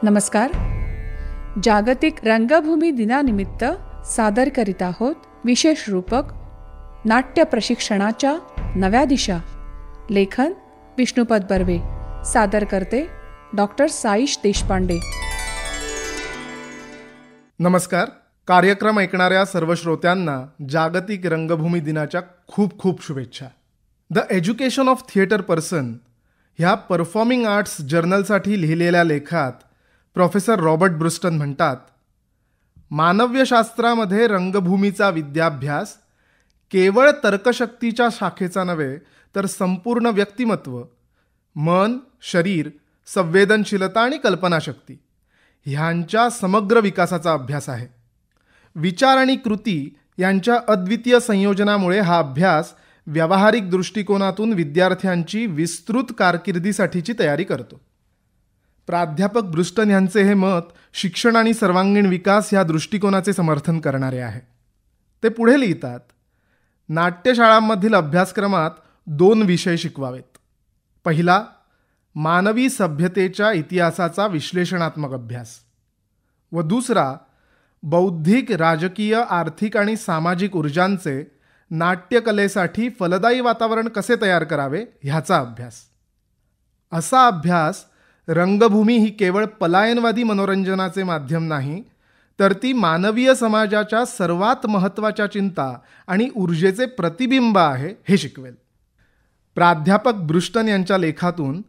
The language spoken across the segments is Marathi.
नमस्कार. जागतिक रंगभूमी दिनानिमित्त सादर करीत आहोत विशेष रूपक नाट्य प्रशिक्षणाच्या नव्या दिशा. लेखन विष्णुपद बर्वे. सादर करते डॉक्टर साईश देशपांडे. नमस्कार. कार्यक्रम ऐकणाऱ्या सर्व श्रोत्यांना जागतिक रंगभूमी दिनाच्या खूप खूप शुभेच्छा. The education of theatre person ह्या परफॉर्मिंग आर्ट्स जर्नलसाठी लिहिलेल्या लेखात प्रोफेसर रॉबर्ट ब्रुस्टन म्हणतात, मानव्यशास्त्रामध्ये रंगभूमीचा विद्याभ्यास केवळ तर्कशक्तीच्या शाखेचा नव्हे तर संपूर्ण व्यक्तिमत्व, मन, शरीर, संवेदनशीलता आणि कल्पनाशक्ती ह्यांच्या समग्र विकासाचा अभ्यास आहे. विचार आणि कृती यांच्या अद्वितीय संयोजनामुळे हा अभ्यास व्यावहारिक दृष्टिकोनातून विद्यार्थ्यांची विस्तृत कारकिर्दीसाठीची तयारी करतो. प्राध्यापक ब्रुस्टन यांचे हे मत शिक्षण आणि सर्वांगीण विकास ह्या दृष्टिकोनाचे समर्थन करणारे आहे. ते पुढे लिहितात, नाट्यशाळांमधील अभ्यासक्रमात 2 विषय शिकवावेत. पहिला, मानवी सभ्यतेच्या इतिहासाचा विश्लेषणात्मक अभ्यास व दुसरा, बौद्धिक, राजकीय, आर्थिक आणि सामाजिक ऊर्जांचे नाट्यकलेसाठी फलदायी वातावरण कसे तयार करावे ह्याचा अभ्यास. असा अभ्यास रंगभूमी ही केवळ पलायनवादी मनोरंजनाचे माध्यम नाही, तर ती मानवीय समाजाच्या सर्वात महत्त्वाच्या चिंता आणि ऊर्जेचे प्रतिबिंब आहे हे शिकवेल. प्राध्यापक ब्रुस्टन यांच्या लेखातून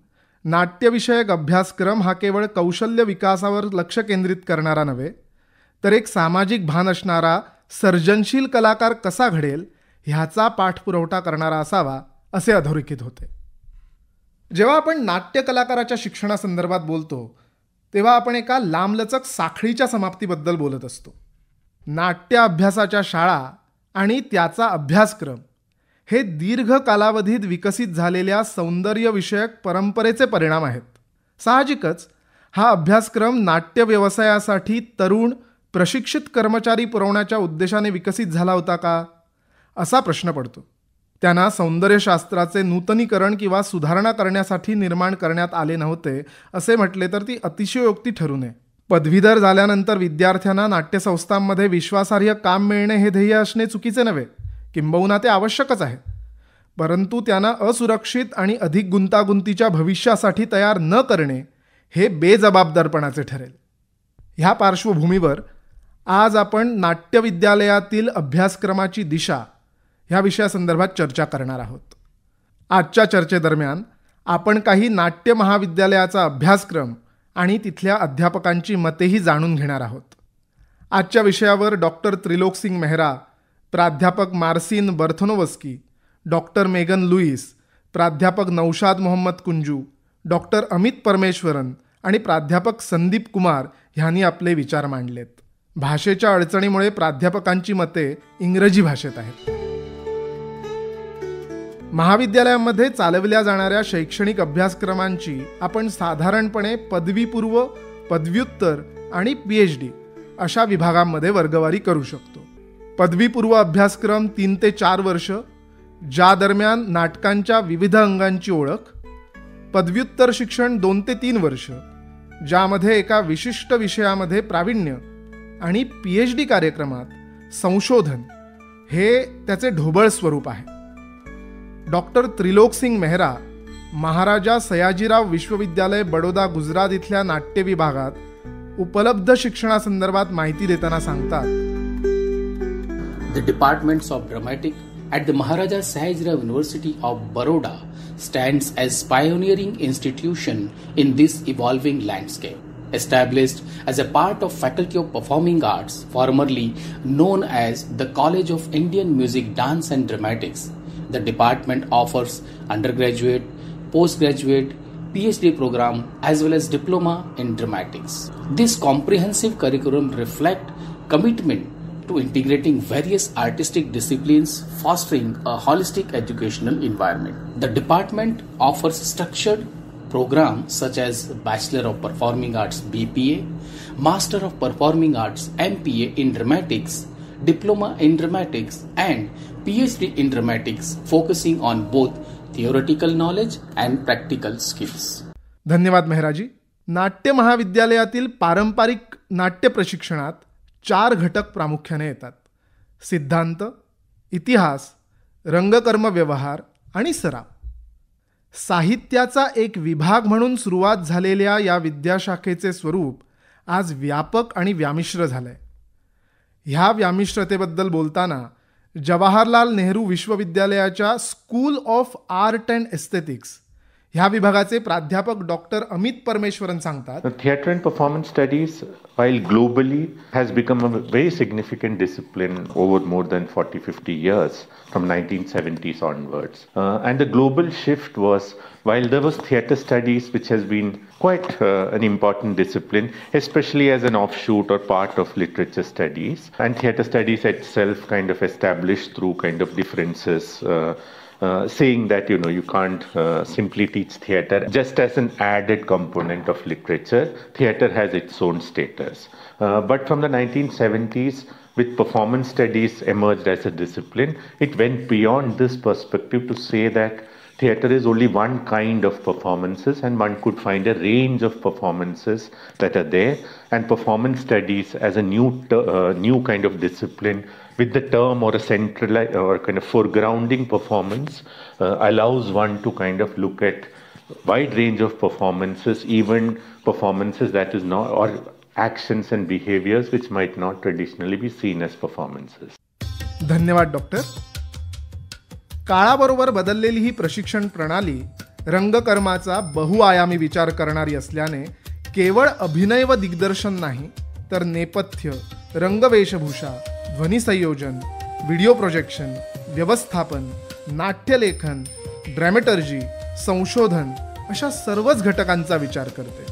नाट्यविषयक अभ्यासक्रम हा केवळ कौशल्य विकासावर लक्ष केंद्रित करणारा नव्हे, तर एक सामाजिक भान असणारा सर्जनशील कलाकार कसा घडेल ह्याचा पाठपुरवठा करणारा असावा असे अधोरेखित होते. जेव्हा आपण नाट्य कलाकाराच्या शिक्षणासंदर्भात बोलतो तेव्हा आपण एका लांबलचक साखळीच्या समाप्तीबद्दल बोलत असतो. नाट्य अभ्यासाच्या शाळा आणि त्याचा अभ्यासक्रम हे दीर्घ कालावधीत विकसित झालेल्या सौंदर्यविषयक परंपरेचे परिणाम आहेत. साहजिकच हा अभ्यासक्रम नाट्य व्यवसायासाठी तरुण प्रशिक्षित कर्मचारी पुरवण्याच्या उद्देशाने विकसित झाला होता का, असा प्रश्न पडतो. त्यांना सौंदर्यशास्त्राचे नूतनीकरण किंवा सुधारणा करण्यासाठी निर्माण करण्यात आले नव्हते असे म्हटले तर ती अतिशयोक्ती ठरू नये. पदवीधर झाल्यानंतर विद्यार्थ्यांना नाट्यसंस्थांमध्ये विश्वासार्ह काम मिळणे हे ध्येय असणे चुकीचे नव्हे, किंबहुना ते आवश्यकच आहे. परंतु त्यांना असुरक्षित आणि अधिक गुंतागुंतीच्या भविष्यासाठी तयार न करणे हे बेजबाबदारपणाचे ठरेल. ह्या पार्श्वभूमीवर आज आपण नाट्यविद्यालयातील अभ्यासक्रमाची दिशा ह्या विषयासंदर्भात चर्चा करणार आहोत. आजच्या चर्चेदरम्यान आपण काही नाट्य महाविद्यालयाचा अभ्यासक्रम आणि तिथल्या अध्यापकांची मतेही जाणून घेणार आहोत. आजच्या विषयावर डॉक्टर त्रिलोकसिंग मेहरा, प्राध्यापक मार्सिन बर्थनोवस्की, डॉक्टर मेगन लुईस, प्राध्यापक नौशाद मोहम्मद कुंजू, डॉक्टर अमित परमेश्वरन आणि प्राध्यापक संदीप कुमार ह्यांनी आपले विचार मांडलेत. भाषेच्या अडचणीमुळे प्राध्यापकांची मते इंग्रजी भाषेत आहेत. महाविद्यालयामध्ये चालवल्या जाणाऱ्या शैक्षणिक अभ्यासक्रमांची आपण साधारणपणे पदवीपूर्व, पदव्युत्तर आणि PhD अशा विभागांमध्ये वर्गवारी करू शकतो. पदवीपूर्व अभ्यासक्रम 3 ते 4 वर्ष, ज्या दरम्यान नाटकांच्या विविध अंगांची ओळख. पदव्युत्तर शिक्षण 2 ते 3 वर्ष, ज्यामध्ये एका विशिष्ट विषयामध्ये प्रावीण्य. आणि PhD कार्यक्रमात संशोधन हे त्याचे ढोबळ स्वरूप आहे. डॉक्टर त्रिलोकसिंग मेहरा महाराजा सयाजीराव विश्वविद्यालय बडोदा गुजरात इथल्या नाट्य विभागात उपलब्ध शिक्षणासंदर्भात माहिती देताना सांगतात, The departments of dramatic at the Maharaja Sayajirao University of Baroda stands as pioneering institution in this evolving landscape. Established as a part of Faculty of Performing Arts, formerly known as the College of Indian Music, Dance and Dramatics, the department offers undergraduate, postgraduate, PhD program as well as diploma in dramatics. This comprehensive curriculum reflects commitment to integrating various artistic disciplines, fostering a holistic educational environment. The department offers structured programs such as Bachelor of Performing Arts BPA, Master of Performing Arts MPA in Dramatics, Diploma in Dramatics and PhD in Dramatics, focusing on both theoretical knowledge and practical skills. धन्यवाद मेहराजी. नाट्य महाविद्यालयातील पारंपरिक नाट्य प्रशिक्षणात 4 घटक प्रामुख्याने येतात: सिद्धांत, इतिहास, रंगकर्म व्यवहार आणि सराव. साहित्याचा एक विभाग म्हणून सुरुवात झालेल्या या विद्याशाखेचे स्वरूप आज व्यापक आणि व्यामिश्र झालंय. ह्या व्यामिश्रतेबद्दल बोलताना जवाहरलाल नेहरू विश्वविद्यालयाच्या school of art and aesthetics ह्या विभागाचे प्राध्यापक डॉक्टर अमित परमेश्वरन सांगतात, Theatre and performance studies, while globally has become a very significant discipline over more than 40-50 years from 1970s onwards. And the global shift was, while there was theatre studies which has been quite an important discipline, especially as an offshoot or part of literature studies, and theatre studies itself kind of established through kind of differences, saying that you can't simply teach theatre just as an added component of literature. Theatre has its own status. But from the 1970s, with performance studies emerged as a discipline, it went beyond this perspective to say that theatre is only one kind of performances, and one could find a range of performances that are there, and performance studies as a new kind of discipline with the term or a centralized or kind of foregrounding performance allows one to kind of look at wide range of performances, even performances that is not, or actions and behaviors which might not traditionally be seen as performances. धन्यवाद डॉक्टर. काळाबरोबर बदललेली ही प्रशिक्षण प्रणाली रंगकर्माचा बहुआयामी विचार करणारी असल्याने केवळ अभिनय व दिग्दर्शन नाही, तर नेपथ्य, रंगवेशभूषा, ध्वनिसंयोजन, व्हिडिओ प्रोजेक्शन, व्यवस्थापन, नाट्यलेखन, ड्रॅमेटर्जी, संशोधन अशा सर्वच घटकांचा विचार करते.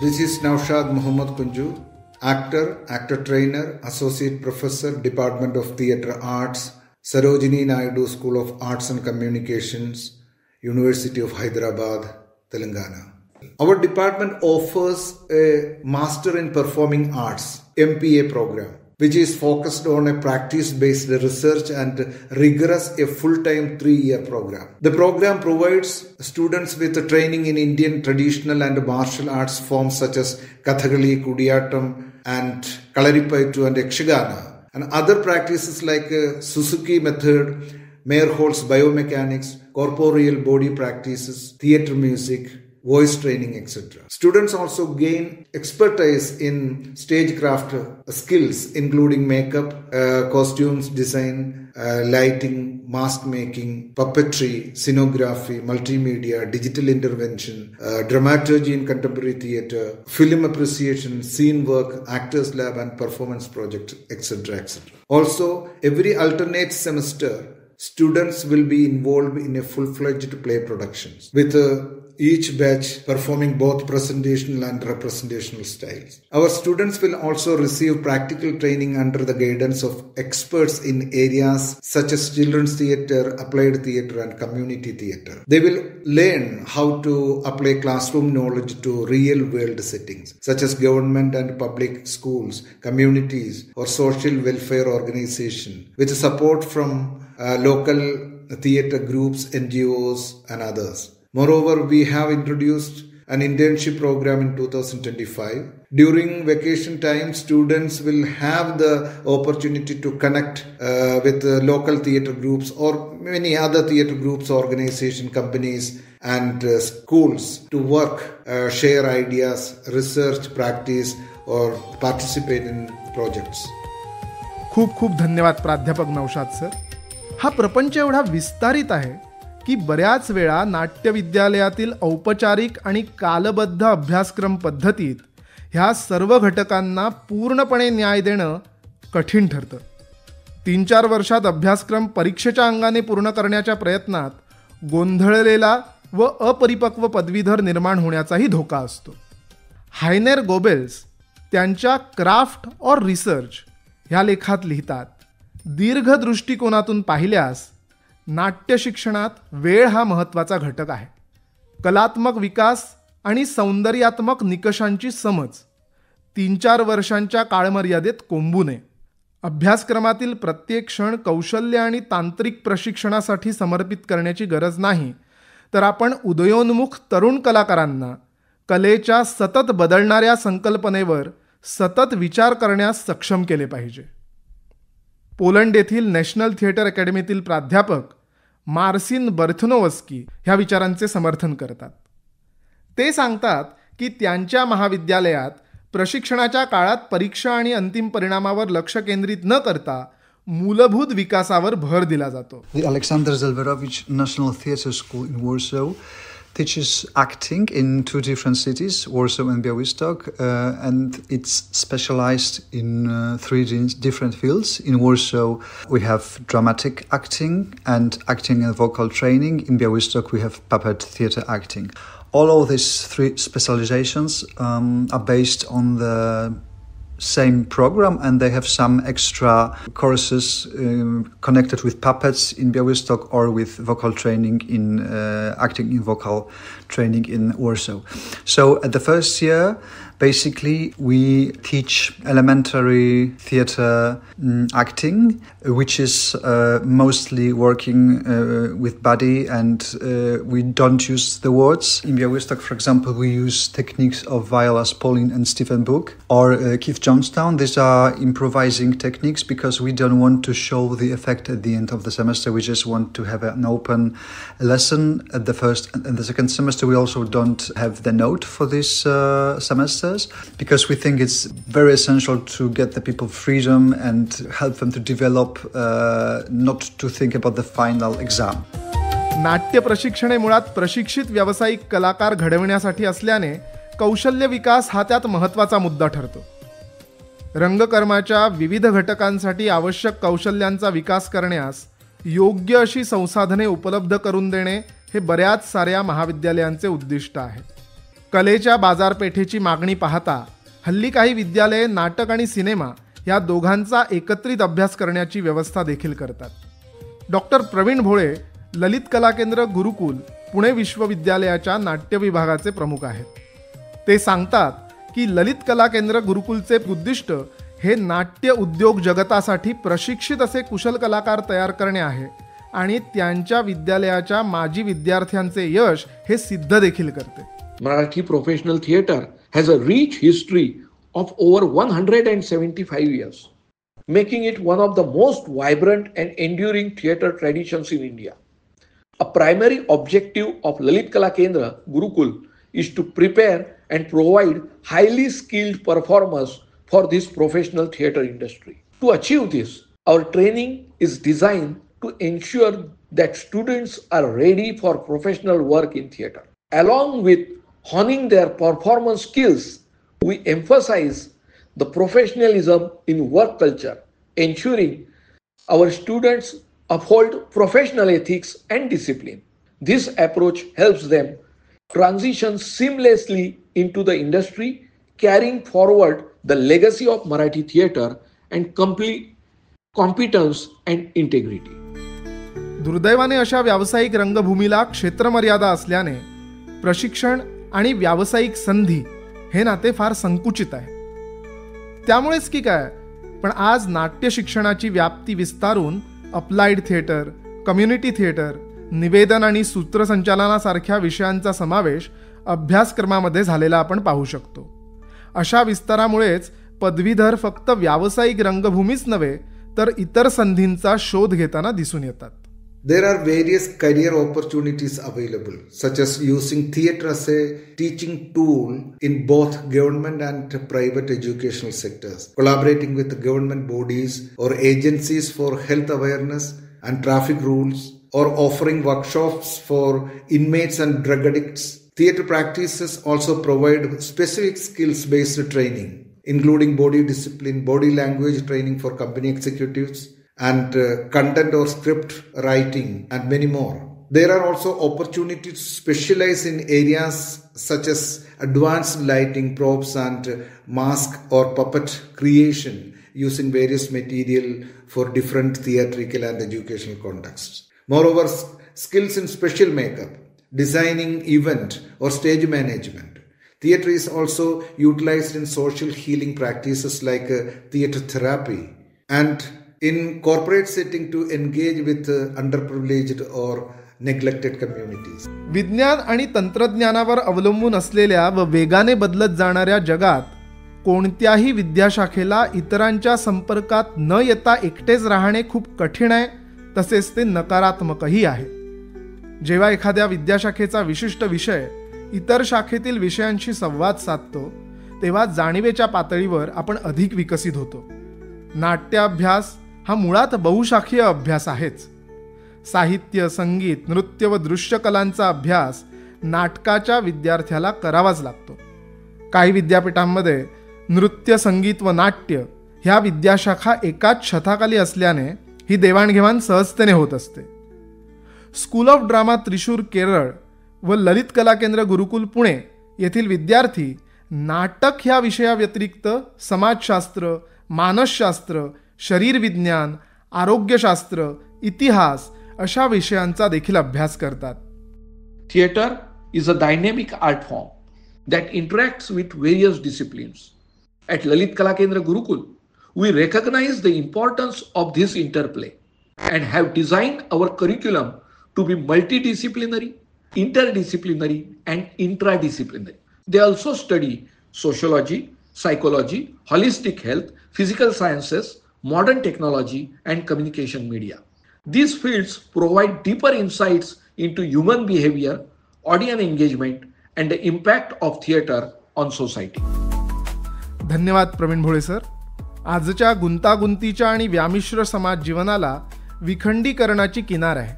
This is Naushad Muhammad Kunju, actor trainer, associate professor, Department of Theatre Arts, Sarojini Naidu School of Arts and Communications, University of Hyderabad, Telangana. Our department offers a Master in Performing Arts MPA program, which is focused on a practice-based research and rigorous a full-time 3-year program. The program provides students with training in Indian traditional and martial arts forms such as Kathakali, Kudiyattam and Kalaripayattu and Yakshagana, and other practices like Suzuki method, Meyerhold's biomechanics, corporeal body practices, theatre music, voice training, etc. Students also gain expertise in stagecraft skills including makeup, costumes design, lighting, mask making, puppetry, scenography, multimedia, digital intervention, dramaturgy in contemporary theatre, film appreciation, scene work, actors lab and performance project, etc. etc. Also, every alternate semester, students will be involved in a full-fledged play productions with each batch performing both presentational and representational styles. Our students will also receive practical training under the guidance of experts in areas such as children's theatre, applied theatre and community theatre. They will learn how to apply classroom knowledge to real world settings such as government and public schools, communities or social welfare organization with support from local theatre groups, NGOs and others. Moreover, we have introduced an internship program in 2025. During vacation time, students will have the opportunity to connect with local theatre groups or many other theatre groups, organizations, companies and schools to work, share ideas, research, practice or participate in projects. खूप खूप धन्यवाद प्राध्यापक नौशाद सर. हा प्रपंच एवढा विस्तारित आहे की बऱ्याच वेळा नाट्य विद्यालयातील औपचारिक आणि कालबद्ध अभ्यासक्रम पद्धतीत ह्या सर्व घटकांना पूर्णपणे न्याय देणं कठीण ठरतं. 3-4 वर्षात अभ्यासक्रम परीक्षेच्या अंगाने पूर्ण करण्याच्या प्रयत्नात गोंधळलेला व अपरिपक्व पदवीधर निर्माण होण्याचाही धोका असतो. हायनेर गोबेल्स त्यांच्या क्राफ्ट और रिसर्च ह्या लेखात लिहितात, दीर्घ दृष्टिकोनातून पाहिल्यास नाट्य शिक्षणात वेळ हा महत्त्वाचा घटक आहे. कलात्मक विकास आणि सौंदर्यात्मक निकषांची समज 3-4 वर्षांच्या काळमर्यादेत कोंबू नये. अभ्यासक्रमातील प्रत्येक क्षण कौशल्य आणि तांत्रिक प्रशिक्षणासाठी समर्पित करण्याची गरज नाही, तर आपण उदयोन्मुख तरुण कलाकारांना कलेच्या सतत बदलणाऱ्या संकल्पनेवर सतत विचार करण्यास सक्षम केले पाहिजे. पोलंड येथील नॅशनल थिएटर अकॅडमीतील प्राध्यापक मार्सिन बर्थनोवस्की ह्या विचारांचे समर्थन करतात. ते सांगतात की त्यांच्या महाविद्यालयात प्रशिक्षणाच्या काळात परीक्षा आणि अंतिम परिणामावर लक्ष केंद्रित न करता मूलभूत विकासावर भर दिला जातो. The Alexander Zelwerowicz National Theatre School in Warsaw teaches acting in 2 different cities, Warsaw and Białystok, and it's specialized in 3 different fields. In Warsaw, we have dramatic acting and acting and vocal training. In Białystok, we have puppet theatre acting. All of these 3 specializations are based on the same program, and they have some extra courses connected with puppets in Białystok or with vocal training in acting in vocal training in Warsaw. So at the first year, basically we teach elementary theatre acting, which is mostly working with body, and we don't use the words. In Białystok, for example, we use techniques of Viola Spolin and Stephen Book or Keith Johnstown. These are improvising techniques because we don't want to show the effect at the end of the semester. We just want to have an open lesson at the first and the second semester. We also don't have the note for this semester, because we think it's very essential to get the people freedom and help them to develop, not to think about the final exam. नाट्य प्रशिक्षण हे मुळात प्रशिक्षित व्यावसायिक कलाकार घडविण्यासाठी असल्याने कौशल्य विकास हा त्यात महत्त्वाचा मुद्दा ठरतो. रंगकर्माच्या विविध घटकांसाठी आवश्यक कौशल्यांचा विकास करण्यास योग्य अशी संसाधने उपलब्ध करून देणे हे बऱ्याच साऱ्या महाविद्यालयांचे उद्दिष्ट आहे. कलेच्या बाजारपेठेची मागणी पाहता हल्ली काही विद्यालये नाटक आणि सिनेमा या दोघांचा एकत्रित अभ्यास करण्याची व्यवस्था देखील करतात. डॉक्टर प्रवीण भोळे ललित कला केंद्र गुरुकुल पुणे विश्वविद्यालयाच्या नाट्य विभागाचे प्रमुख आहेत. ते सांगतात की ललित कला केंद्र गुरुकुलचे उद्दिष्ट हे नाट्य उद्योग जगतासाठी प्रशिक्षित असे कुशल कलाकार तयार करणे आहे आणि त्यांच्या विद्यालयाच्या माजी विद्यार्थ्यांचे यश हे सिद्ध देखील करते. Marathi professional theatre has a rich history of over 175 years, making it one of the most vibrant and enduring theatre traditions in India. A primary objective of Lalit Kala Kendra Gurukul is to prepare and provide highly skilled performers for this professional theatre industry. To achieve this, our training is designed to ensure that students are ready for professional work in theatre. Along with honing their performance skills, we emphasize the professionalism in work culture, ensuring our students uphold professional ethics and discipline. This approach helps them transition seamlessly into the industry, carrying forward the legacy of Marathi theatre and complete competence and integrity. दुर्दैवाने अशा व्यावसायिक रंगभूमीला क्षेत्रमर्यादा असल्याने प्रशिक्षण आणि व्यावसायिक संधी हे नाते फार संकुचित आहे. त्यामुळेच की काय, पण आज नाट्य शिक्षणाची व्याप्ती विस्तारून अप्लाइड थिएटर, कम्युनिटी थिएटर, निवेदन आणि सूत्रसंचालनासारख्या विषयांचा समावेश अभ्यासक्रमामध्ये झालेला आपण पाहू शकतो. अशा विस्तारामुळेच पदवीधर फक्त व्यावसायिक रंगभूमीच नव्हे तर इतर संधींचा शोध घेताना दिसून येतात. There are various career opportunities available, such as using theatre as a teaching tool in both government and private educational sectors, collaborating with government bodies or agencies for health awareness and traffic rules, or offering workshops for inmates and drug addicts. Theatre practices also provide specific skills-based training, including body discipline, body language training for company executives, and content or script writing, and many more. There are also opportunities to specialize in areas such as advanced lighting, props, and mask or puppet creation using various material for different theatrical and educational contexts. Moreover, skills in special makeup, designing event or stage management. Theatre is also utilized in social healing practices like theatre therapy, and in corporate setting to engage with underprivileged or neglected communities. विज्ञान आणि तंत्रज्ञानावर अवलंबून असलेल्या व वेगाने बदलत जाणाऱ्या जगात कोणत्याही विद्याशाखेला इतरांच्या संपर्कात न येता एकटेच राहणे खूप कठीण आहे, तसेच ते नकारात्मकही आहे. जेव्हा एखाद्या विद्याशाखेचा विशिष्ट विषय इतर शाखेतील विषयांशी संवाद साधतो तेव्हा जाणीवेच्या पातळीवर आपण अधिक विकसित होतो. नाट्याभ्यास हा मुळात बहुशाखीय अभ्यास आहेच. साहित्य, संगीत, नृत्य व दृश्य कलांचा अभ्यास नाटकाच्या विद्यार्थ्याला करावाच लागतो. काही विद्यापीठांमध्ये नृत्य, संगीत व नाट्य ह्या विद्याशाखा एकाच छताखाली असल्याने ही देवाणघेवाण सहजतेने होत असते. School of drama Thrissur Kerala व ललित कला केंद्र गुरुकुल पुणे येथील विद्यार्थी नाटक ह्या विषयाव्यतिरिक्त समाजशास्त्र, मानसशास्त्र, शरीर विज्ञान, आरोग्यशास्त्र, इतिहास अशा विषयांचा देखील अभ्यास करतात. Theatre is a dynamic art form that interacts with various disciplines. At Lalit Kala Kendra Gurukul, we recognize the importance of this interplay and have designed our curriculum to be multidisciplinary, interdisciplinary, and intradisciplinary. They also study sociology, psychology, holistic health, physical sciences, modern technology, and communication media. These fields provide deeper insights into human behavior, audience engagement, and the impact of theatre on society. धन्यवाद प्रवीण भोळे सर. आजच्या गुंतागुंतीच्या आणि व्यामिश्र समाज जीवनाला विखंडीकरणाची किनार आहे.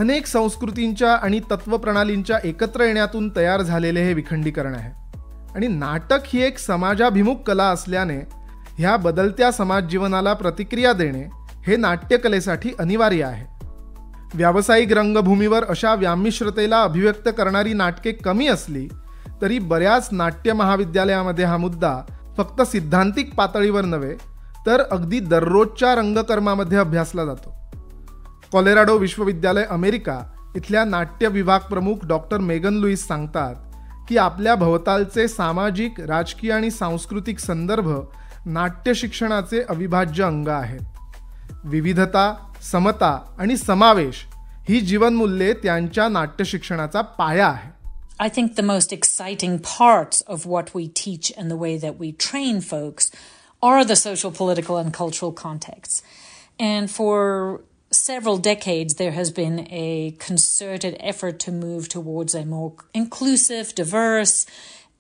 अनेक संस्कृतींच्या आणि तत्वप्रणालींच्या एकत्र येण्यातून तयार झालेले हे विखंडीकरण आहे. आणि नाटक ही एक समाजाभिमुख कला असल्याने ह्या बदलत्या समाज जीवनाला प्रतिक्रिया देणे हे नाट्यकलेसाठी अनिवार्य आहे. व्यावसायिक रंगभूमीवर अशा व्यामिश्रतेला अभिव्यक्त करणारी नाटके कमी असली तरी बऱ्याच नाट्य महाविद्यालयामध्ये हा मुद्दा फक्त सिद्धांतिक पातळीवर नव्हे तर अगदी दररोजच्या रंगकर्मामध्ये अभ्यासला जातो. कॉलोराडो विश्वविद्यालय अमेरिका इथल्या नाट्य विभाग प्रमुख डॉक्टर मेगन लुईस सांगतात की आपल्या भोवतालचे सामाजिक, राजकीय आणि सांस्कृतिक संदर्भ नाट्य शिक्षणाचे अविभाज्य अंग आहेत. विविधता, समता आणि समावेश ही जीवनमूल्ये त्यांच्या नाट्य शिक्षणाचा पाया आहे. I think the most exciting parts of what we teach and the way that we train folks are the social, political, and cultural contexts. And for several decades, there has been a concerted effort to move towards a more inclusive, diverse,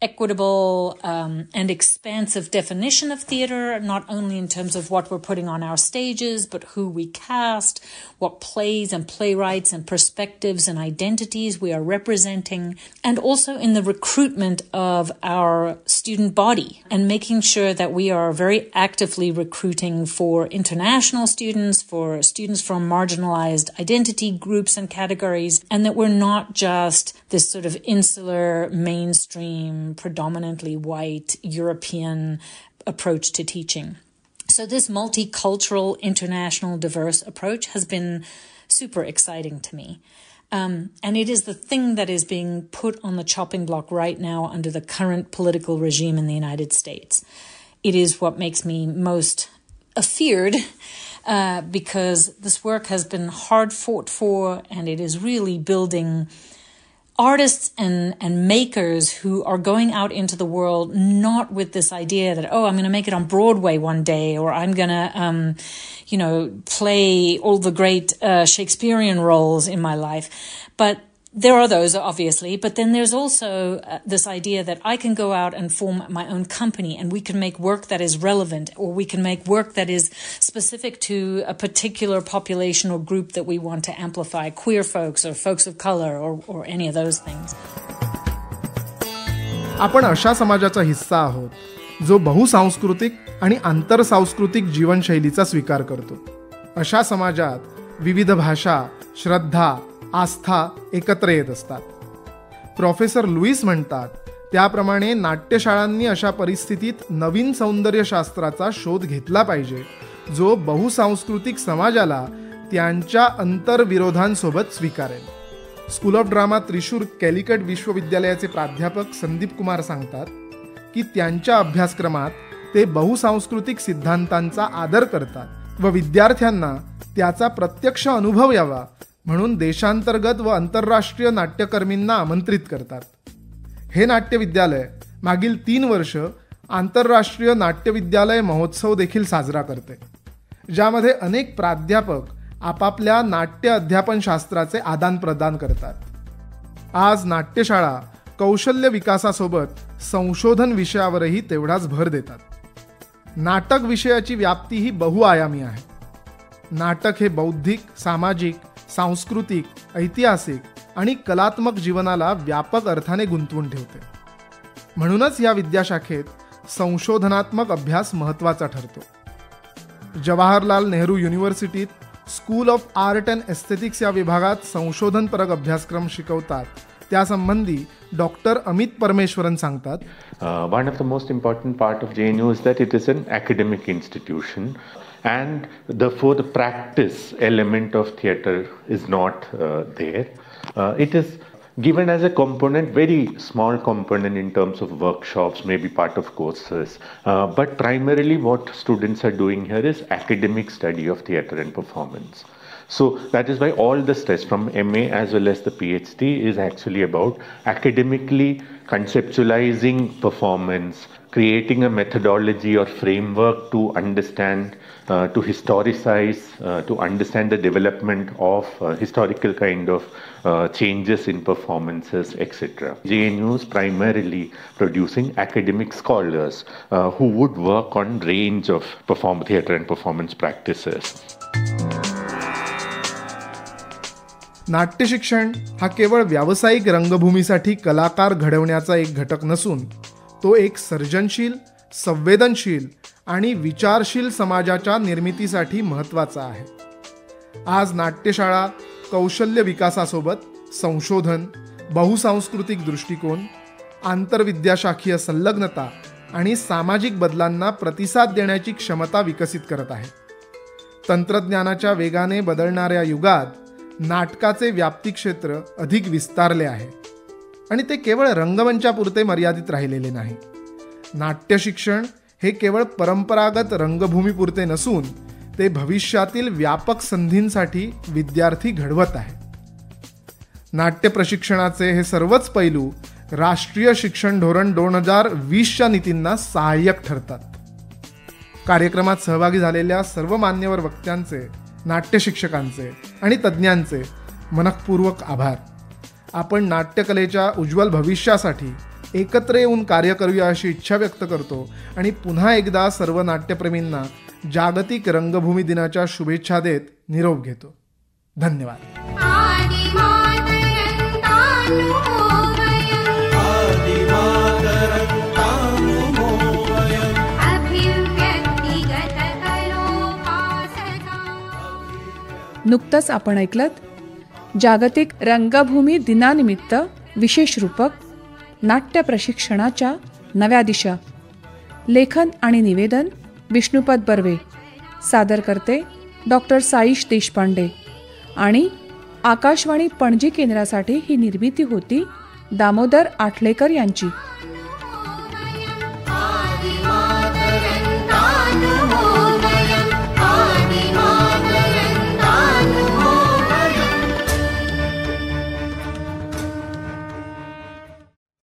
equitable, and expansive definition of theatre, not only in terms of what we're putting on our stages, but who we cast, what plays and playwrights and perspectives and identities we are representing, and also in the recruitment of our student body and making sure that we are very actively recruiting for international students, for students from marginalized identity groups and categories, and that we're not just this sort of insular, mainstream, predominantly white European approach to teaching. So this multicultural, international, diverse approach has been super exciting to me. And it is the thing that is being put on the chopping block right now under the current political regime in the United States. It is what makes me most afeared because this work has been hard fought for, and it is really building artists and makers who are going out into the world not with this idea that, oh, I'm going to make it on Broadway one day, or I'm going to, play all the great Shakespearean roles in my life. But there are those, obviously, but then there's also this idea that I can go out and form my own company and we can make work that is relevant, or we can make work that is specific to a particular population or group that we want to amplify, queer folks or folks of color or any of those things. आपण अशा समाजाचा हिस्सा आहोत जो बहुसांस्कृतिक आणि आंतरसांस्कृतिक जीवनशैलीचा स्वीकार करतो. अशा समाजात विविध भाषा, श्रद्धा, आस्था एकत्र येत असतात. प्रोफेसर लुईस म्हणतात त्याप्रमाणे नाट्यशाळांनी अशा परिस्थितीत नवीन सौंदर्यशास्त्राचा शोध घेतला पाहिजे जो बहुसांस्कृतिक समाजाला त्यांच्या अंतर्विरोधांसोबत स्वीकारेल. School of drama Thrissur Calicut विश्वविद्यालयाचे प्राध्यापक संदीप कुमार सांगतात की त्यांच्या अभ्यासक्रमात ते बहुसांस्कृतिक सिद्धांतांचा आदर करतात व विद्यार्थ्यांना त्याचा प्रत्यक्ष अनुभव यावा म्हणून देशांतर्गत व आंतरराष्ट्रीय नाट्यकर्मींना आमंत्रित करतात. हे नाट्य विद्यालय मागील 3 वर्ष आंतरराष्ट्रीय नाट्य विद्यालय महोत्सव देखील साजरा करते, ज्यामध्ये अनेक प्राध्यापक आपापल्या नाट्य अध्यापन शास्त्राचे आदानप्रदान करतात. आज नाट्यशाळा कौशल्य विकासासोबत संशोधन विषयावरही तेवढाच भर देतात. नाटक विषयाची व्याप्ती ही बहुआयामी आहे. नाटक हे बौद्धिक, सामाजिक, सांस्कृतिक, ऐतिहासिक आणि कलात्मक जीवनाला व्यापक अर्थाने गुंतवून ठेवते. म्हणूनच या विद्याशाखेत संशोधनात्मक अभ्यास महत्त्वाचा ठरतो. जवाहरलाल नेहरू युनिव्हर्सिटीत school of art and aesthetics या विभागात संशोधनपरक अभ्यासक्रम शिकवतात. त्यासंबंधी डॉक्टर अमित परमेश्वरन सांगतात, One of the most important part of JNU is that it is an academic institution, and therefore the practice element of theatre is not there. It is given as a component, very small component in terms of workshops, maybe part of courses, but primarily what students are doing here is academic study of theatre and performance. So that is why all the stress from MA as well as the PhD is actually about academically conceptualizing performance, creating a methodology or framework to understand, to historicize, to understand the development of historical kind of changes in performances, etc. JNU is primarily producing academic scholars who would work on range of theatre and performance practices. नाट्य शिक्षण हा केवळ व्यावसायिक रंगभूमीसाठी कलाकार घडवण्याचा एक घटक नसून तो एक सर्जनशील, संवेदनशील आणि विचारशील समाजाच्या निर्मितीसाठी महत्त्वाचा आहे. आज नाट्यशाळा कौशल्य विकासासोबत संशोधन, बहुसांस्कृतिक दृष्टिकोन, आंतरविद्याशाखीय संलग्नता आणि सामाजिक बदलांना प्रतिसाद देण्याची क्षमता विकसित करत आहे. तंत्रज्ञानाच्या वेगाने बदलणाऱ्या युगात नाटकाचे व्याप्ती क्षेत्र अधिक विस्तारले आहे आणि ते केवळ रंगमंचापुरते मर्यादित राहिलेले नाही. नाट्य शिक्षण हे केवळ परंपरागत रंगभूमीपुरते नसून ते भविष्यातील व्यापक संधींसाठी विद्यार्थी घडवत आहे. नाट्य प्रशिक्षणाचे हे सर्वच पैलू राष्ट्रीय शिक्षण धोरण 2020च्या नीतींना सहाय्यक ठरतात. कार्यक्रमात सहभागी झालेल्या सर्व मान्यवर वक्त्यांचे, नाट्य शिक्षकांचे आणि तज्ज्ञांचे मनःपूर्वक आभार. आपण नाट्यकलेच्या उज्ज्वल भविष्यासाठी एकत्र येऊन कार्य करूया अशी इच्छा व्यक्त करतो आणि पुन्हा एकदा सर्व नाट्यप्रेमींना जागतिक रंगभूमी दिनाच्या शुभेच्छा देत निरोप घेतो. धन्यवाद. नुकतंच आपण ऐकलत जागतिक रंगभूमी दिनानिमित्त विशेष रूपक नाट्य प्रशिक्षणाच्या नव्या दिशा. लेखन आणि निवेदन विष्णुपद बर्वे. सादर करते डॉक्टर साईश देशपांडे. आणि आकाशवाणी पणजी केंद्रासाठी ही निर्मिती होती दामोदर आठलेकर यांची.